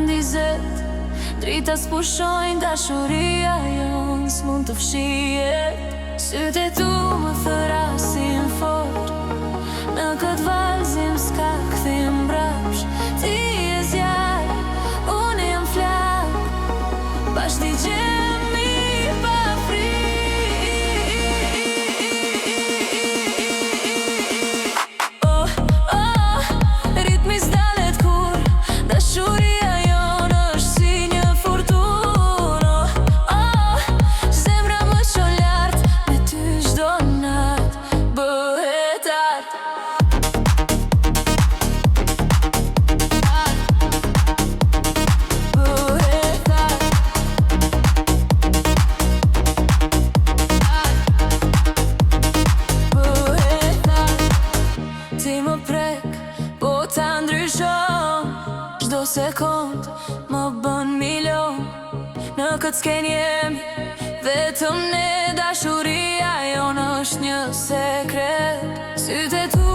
ndizet, drita s'pushojnë, dashuria jonë s'mund të fshihet. Sytë e tu më thërasin fort, në këtë valzim s'ka këthim brapsh. Ti e zjarë, unë jam flak, bash t'i gjemi pa fri. Oh, oh, ritmi s'dalet kur, dashuria jonë është si një furtun. Oh, oh, zemra më qo lart, me ty çdo nat bëhet art. Ti më prek, po ta ndryshon, çdo sekund më bën milion. Në këtë sken jemi vetëm ne, dashuria jonë është një sekret. Sytë e tu